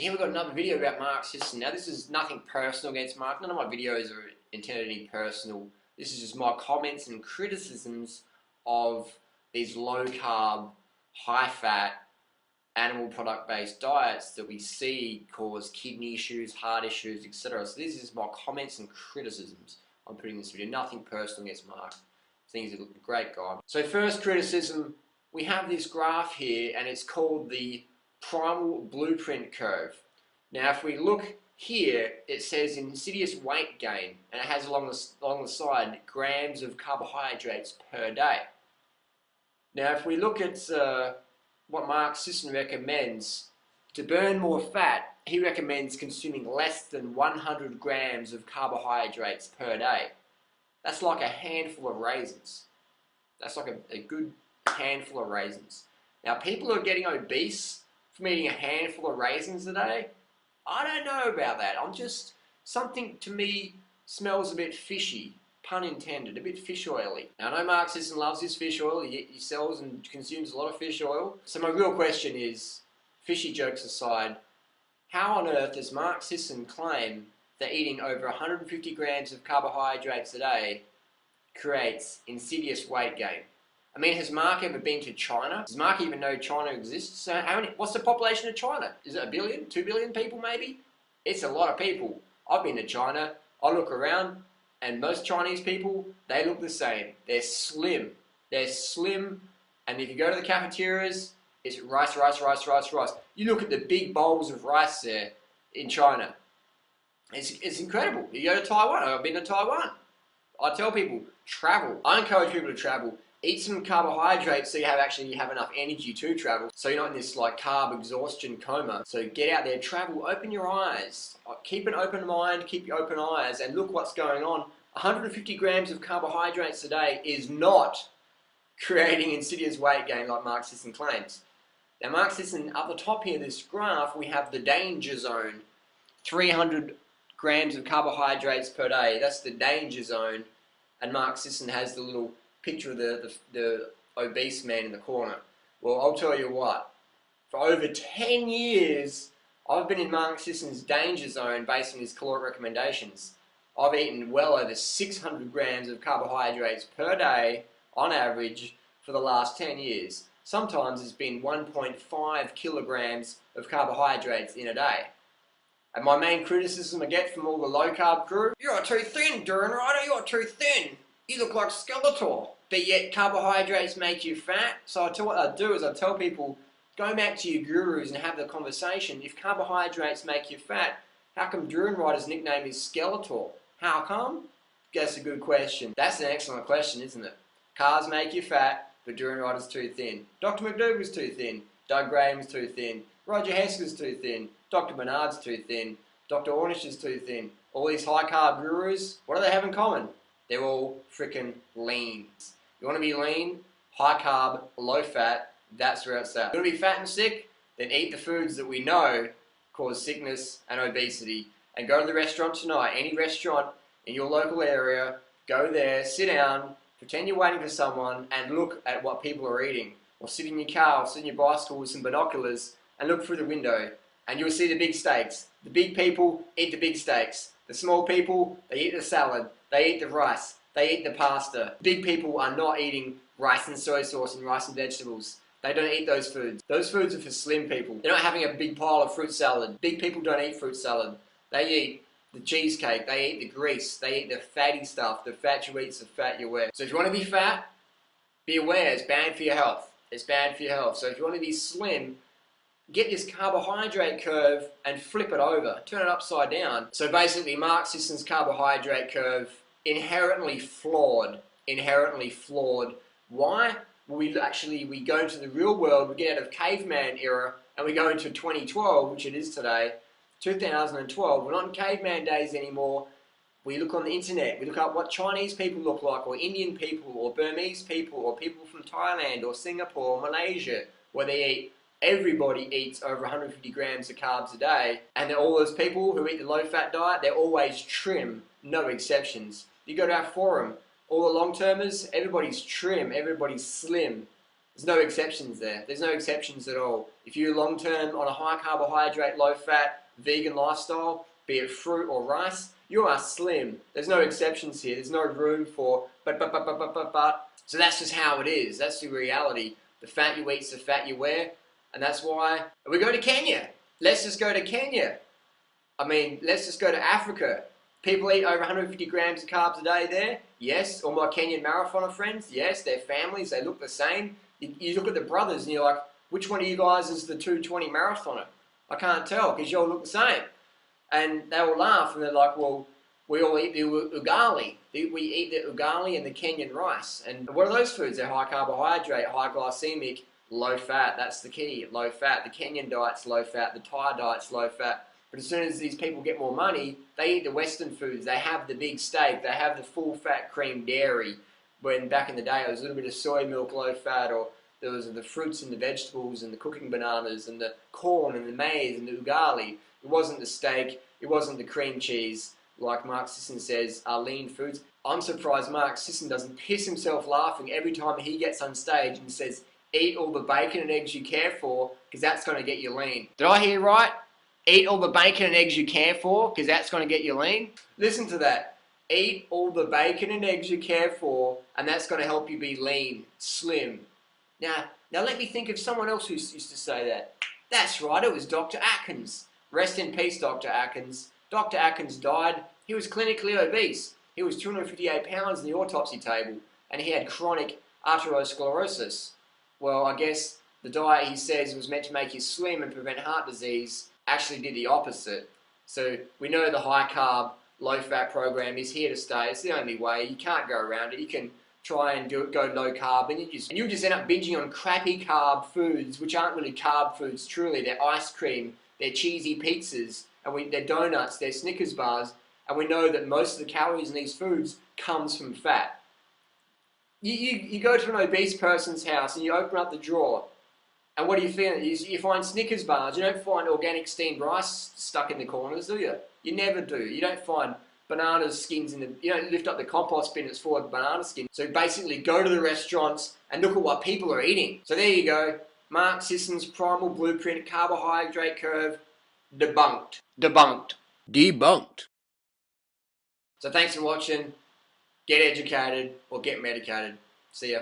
here we've got another video about Mark Sisson. Now this is nothing personal against Mark. None of my videos are intended to be personal. This is just my comments and criticisms of these low carb, high fat, animal product based diets that we see cause kidney issues, heart issues, etc. So this is my comments and criticisms I'm putting in this video. Nothing personal against Mark. I think he's a great guy. So first criticism, we have this graph here and it's called the Primal Blueprint curve. Now if we look here, it says insidious weight gain, and it has along the side grams of carbohydrates per day. Now if we look at what Mark Sisson recommends, to burn more fat, he recommends consuming less than 100 grams of carbohydrates per day. That's like a handful of raisins. That's like a good handful of raisins. Now people who are getting obese from eating a handful of raisins a day, I don't know about that. Something to me smells a bit fishy, pun intended, a bit fish oily. Now I know Mark Sisson loves his fish oil, he sells and consumes a lot of fish oil. So my real question is, fishy jokes aside, how on earth does Mark Sisson claim that eating over 150 grams of carbohydrates a day creates insidious weight gain? I mean, has Mark ever been to China? Does Mark even know China exists? So what's the population of China? Is it 1 billion, 2 billion people maybe? It's a lot of people. I've been to China, I look around, and most Chinese people, they look the same. They're slim. They're slim, and if you go to the cafeterias, it's rice, rice, rice, rice, rice. You look at the big bowls of rice there in China. It's incredible. You go to Taiwan, I've been to Taiwan. I tell people, travel. I encourage people to travel. Eat some carbohydrates so you have enough energy to travel, so you're not in this like carb exhaustion coma. So get out there, travel, open your eyes, keep an open mind, keep your open eyes, and look what's going on. 150 grams of carbohydrates a day is not creating insidious weight gain like Mark Sisson claims. Now Mark Sisson, up the top here, this graph, we have the danger zone. 300 grams of carbohydrates per day, that's the danger zone. And Mark Sisson has the little picture of the obese man in the corner. Well, I'll tell you what, for over 10 years, I've been in Mark Sisson's danger zone based on his caloric recommendations. I've eaten well over 600 grams of carbohydrates per day, on average, for the last 10 years. Sometimes it's been 1.5 kilograms of carbohydrates in a day. And my main criticism I get from all the low-carb crew, "You're too thin, Durianrider, you're too thin. You look like Skeletor." But yet carbohydrates make you fat. So what I do is I tell people, go back to your gurus and have the conversation. If carbohydrates make you fat, how come Durianrider's nickname is Skeletor? How come? That's a good question. That's an excellent question, isn't it? Carbs make you fat, but Durianrider's too thin. Dr. McDougall's too thin. Doug Graham's too thin. Roger Hesker's too thin. Dr. Bernard's too thin. Dr. Ornish is too thin. All these high carb gurus, what do they have in common? They're all freaking lean. You want to be lean, high carb, low fat, that's where it's at. You want to be fat and sick? Then eat the foods that we know cause sickness and obesity. And go to the restaurant tonight, any restaurant in your local area, go there, sit down, pretend you're waiting for someone, and look at what people are eating. Or sit in your car, or sit in your bicycle with some binoculars, and look through the window. And you'll see the big steaks. The big people eat the big steaks. The small people, they eat the salad. They eat the rice. They eat the pasta. Big people are not eating rice and soy sauce and rice and vegetables. They don't eat those foods. Those foods are for slim people. They're not having a big pile of fruit salad. Big people don't eat fruit salad. They eat the cheesecake. They eat the grease. They eat the fatty stuff. The fat you eat's the fat you wear. So if you want to be fat, be aware it's bad for your health. It's bad for your health. So if you want to be slim, get this carbohydrate curve and flip it over. Turn it upside down. So basically Mark Sisson's carbohydrate curve, inherently flawed. Inherently flawed. Why? Well, we go into the real world, we get out of caveman era, and we go into 2012, which it is today, 2012. We're not in caveman days anymore. We look on the internet, we look up what Chinese people look like, or Indian people, or Burmese people, or people from Thailand, or Singapore, or Malaysia, where they eat. Everybody eats over 150 grams of carbs a day, and all those people who eat the low-fat diet, they're always trim, no exceptions. You go to our forum, all the long-termers, everybody's trim, everybody's slim. There's no exceptions there. There's no exceptions at all. If you're long-term on a high carbohydrate, low-fat, vegan lifestyle, be it fruit or rice, you are slim. There's no exceptions here. There's no room for but. So that's just how it is. That's the reality. The fat you eat is the fat you wear. And that's why we go to Kenya. Let's just go to Kenya. I mean, let's just go to Africa. People eat over 150 grams of carbs a day there. Yes. All my Kenyan marathoner friends. Yes. Their families, they look the same. You look at the brothers and you're like, which one of you guys is the 220 marathoner? I can't tell because you all look the same. And they all laugh and they're like, well, we all eat the ugali. We eat the ugali and the Kenyan rice. And what are those foods? They're high carbohydrate, high glycemic, low fat. That's the key, low fat. The Kenyan diet's low fat. The Thai diet's low fat. But as soon as these people get more money, they eat the Western foods. They have the big steak. They have the full fat cream dairy. When back in the day it was a little bit of soy milk, low fat, or there was the fruits and the vegetables and the cooking bananas and the corn and the maize and the ugali. It wasn't the steak. It wasn't the cream cheese. Like Mark Sisson says, are lean foods. I'm surprised Mark Sisson doesn't piss himself laughing every time he gets on stage and says, eat all the bacon and eggs you care for, because that's going to get you lean. Did I hear right? Eat all the bacon and eggs you care for, because that's going to get you lean? Listen to that. Eat all the bacon and eggs you care for, and that's going to help you be lean, slim. Now let me think of someone else who used to say that. That's right, it was Dr. Atkins. Rest in peace, Dr. Atkins. Dr. Atkins died. He was clinically obese. He was 258 pounds in the autopsy table, and he had chronic arteriosclerosis. Well, I guess the diet he says was meant to make you slim and prevent heart disease actually did the opposite. So we know the high carb, low fat program is here to stay. It's the only way. You can't go around it. You can try and go low carb, and you'll just end up binging on crappy carb foods, which aren't really carb foods truly. They're ice cream, they're cheesy pizzas, and they're donuts, they're Snickers bars, and we know that most of the calories in these foods comes from fat. You go to an obese person's house and you open up the drawer, and what do you find? You find Snickers bars. You don't find organic steamed rice stuck in the corners, do you? You never do. You don't find banana skins you don't lift up the compost bin that's full of banana skins. So basically go to the restaurants and look at what people are eating. So there you go. Mark Sisson's Primal Blueprint Carbohydrate Curve debunked. Debunked. So thanks for watching. Get educated or get medicated. See ya.